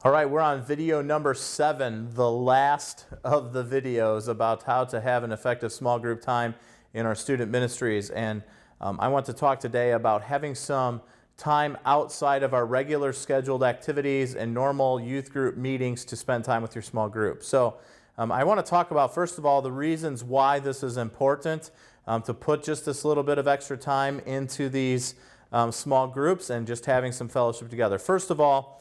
All right, we're on video number 7, the last of the videos about how to have an effective small group time in our student ministries. And I want to talk today about having some time outside of our regular scheduled activities and normal youth group meetings to spend time with your small group. So I want to talk about, first of all, the reasons why this is important, to put just this little bit of extra time into these small groups and just having some fellowship together. First of all,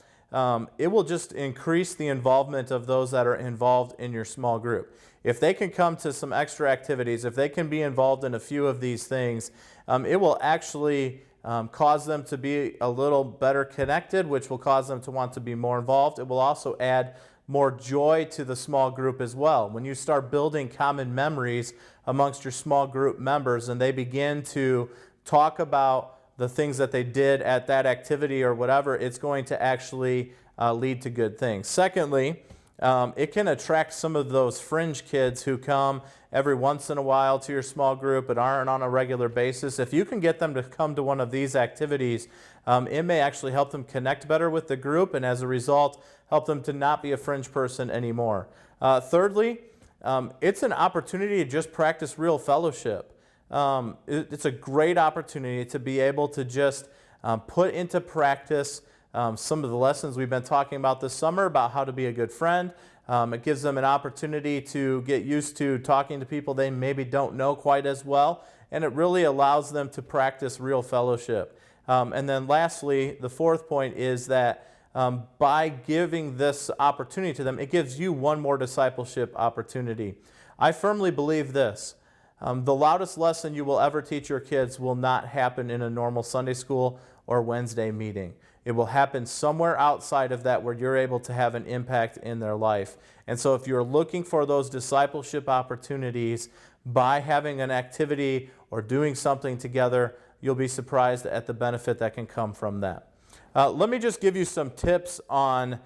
it will just increase the involvement of those that are involved in your small group. If they can come to some extra activities, if they can be involved in a few of these things, it will actually cause them to be a little better connected, which will cause them to want to be more involved. It will also add more joy to the small group as well. When you start building common memories amongst your small group members and they begin to talk about the things that they did at that activity or whatever, it's going to actually lead to good things. Secondly, it can attract some of those fringe kids who come every once in a while to your small group but aren't on a regular basis. If you can get them to come to one of these activities, it may actually help them connect better with the group and as a result help them to not be a fringe person anymore. Thirdly, it's an opportunity to just practice real fellowship. It's a great opportunity to be able to just put into practice some of the lessons we've been talking about this summer about how to be a good friend. It gives them an opportunity to get used to talking to people they maybe don't know quite as well, and it really allows them to practice real fellowship. And then lastly, the fourth point is that by giving this opportunity to them, it gives you one more discipleship opportunity. I firmly believe this. The loudest lesson you will ever teach your kids will not happen in a normal Sunday school or Wednesday meeting. It will happen somewhere outside of that where you're able to have an impact in their life. And so if you're looking for those discipleship opportunities by having an activity or doing something together, you'll be surprised at the benefit that can come from that. Let me just give you some tips on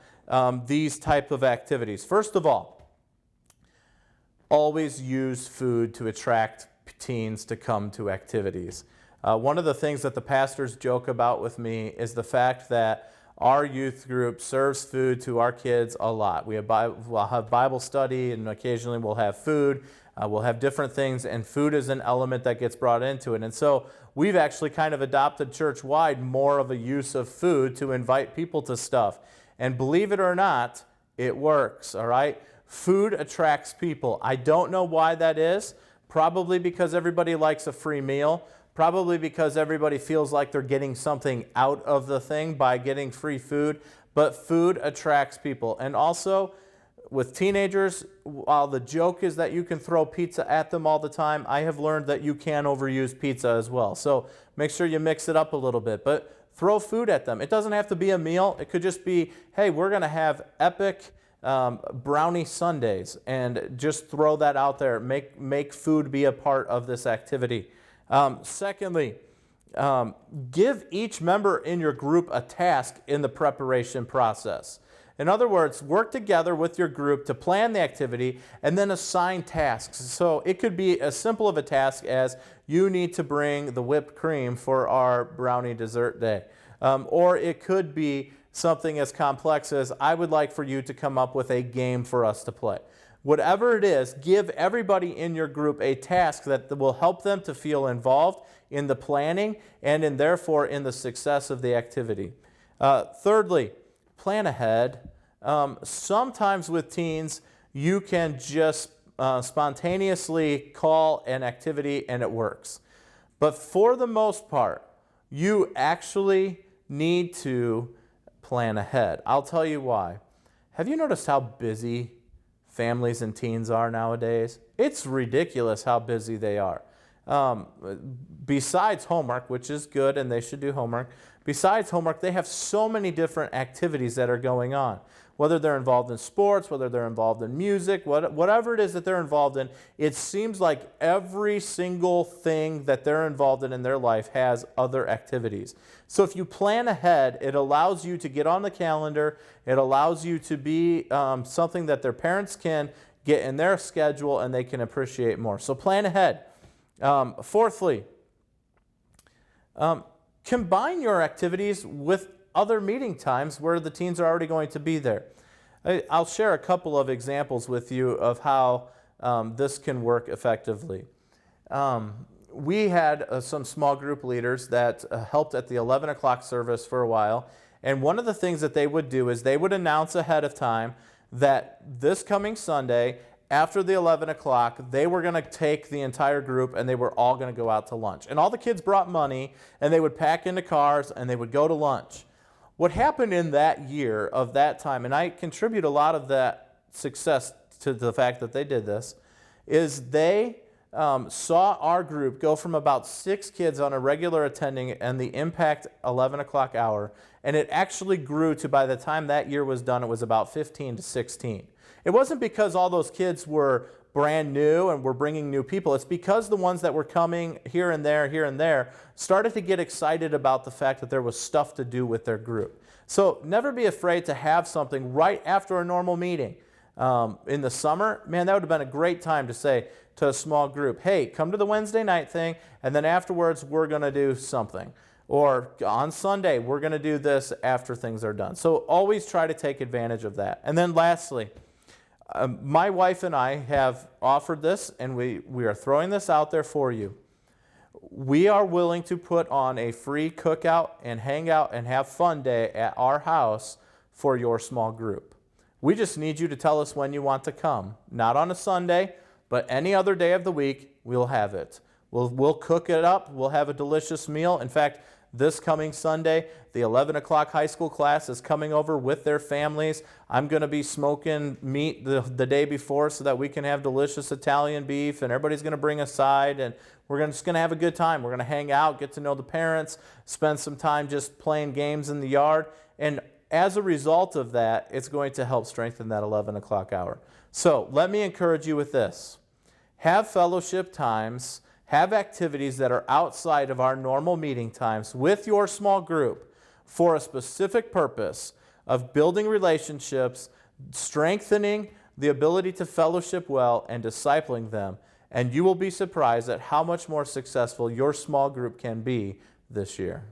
these type of activities. First of all, always use food to attract teens to come to activities. One of the things that the pastors joke about with me is the fact that our youth group serves food to our kids a lot. We'll have Bible study and occasionally we'll have food. We'll have different things, and food is an element that gets brought into it. And so we've actually kind of adopted church-wide more of a use of food to invite people to stuff. And believe it or not, it works, all right? Food attracts people. I don't know why that is. Probably because everybody likes a free meal. Probably because everybody feels like they're getting something out of the thing by getting free food. But food attracts people. And also, with teenagers, while the joke is that you can throw pizza at them all the time, I have learned that you can overuse pizza as well. So make sure you mix it up a little bit. But throw food at them. It doesn't have to be a meal. It could just be, hey, we're going to have epic brownie sundaes, and just throw that out there. Make food be a part of this activity. Secondly, give each member in your group a task in the preparation process. In other words, work together with your group to plan the activity and then assign tasks. So it could be as simple of a task as you need to bring the whipped cream for our brownie dessert day. Or it could be something as complex as, I would like for you to come up with a game for us to play. Whatever it is, give everybody in your group a task that will help them to feel involved in the planning and therefore in the success of the activity. Thirdly, plan ahead. Sometimes with teens, you can just spontaneously call an activity and it works. But for the most part, you actually need to plan ahead. I'll tell you why. Have you noticed how busy families and teens are nowadays? It's ridiculous how busy they are. Besides homework, which is good and they should do homework, besides homework, they have so many different activities that are going on. Whether they're involved in sports, whether they're involved in music, whatever it is that they're involved in, it seems like every single thing that they're involved in their life has other activities. So if you plan ahead, it allows you to get on the calendar. It allows you to be something that their parents can get in their schedule and they can appreciate more. So plan ahead. Fourthly, combine your activities with other meeting times where the teens are already going to be there. I'll share a couple of examples with you of how this can work effectively. We had some small group leaders that helped at the 11 o'clock service for a while. And one of the things that they would do is they would announce ahead of time that this coming Sunday, after the 11 o'clock, they were going to take the entire group and they were all going to go out to lunch. And all the kids brought money and they would pack into cars and they would go to lunch. What happened in that year of that time, and I contribute a lot of that success to the fact that they did this, is they saw our group go from about 6 kids on a regular attending and the impact 11 o'clock hour, and it actually grew to, by the time that year was done, it was about 15 to 16. It wasn't because all those kids were brand new and were bringing new people. It's because the ones that were coming here and there started to get excited about the fact that there was stuff to do with their group. So never be afraid to have something right after a normal meeting. In the summer, man, that would have been a great time to say to a small group, hey, come to the Wednesday night thing, and then afterwards we're going to do something. Or on Sunday, we're going to do this after things are done. So always try to take advantage of that. And then lastly, my wife and I have offered this, and we are throwing this out there for you. We are willing to put on a free cookout and hang out and have fun day at our house for your small group. We just need you to tell us when you want to come. Not on a Sunday, but any other day of the week, we'll have it. We'll cook it up. We'll have a delicious meal. In fact, this coming Sunday, the 11 o'clock high school class is coming over with their families. I'm going to be smoking meat the day before so that we can have delicious Italian beef, and everybody's going to bring a side, and we're just going to have a good time. We're going to hang out, get to know the parents, spend some time just playing games in the yard, and as a result of that, it's going to help strengthen that 11 o'clock hour. So let me encourage you with this. Have fellowship times, have activities that are outside of our normal meeting times with your small group for a specific purpose of building relationships, strengthening the ability to fellowship well, and discipling them. And you will be surprised at how much more successful your small group can be this year.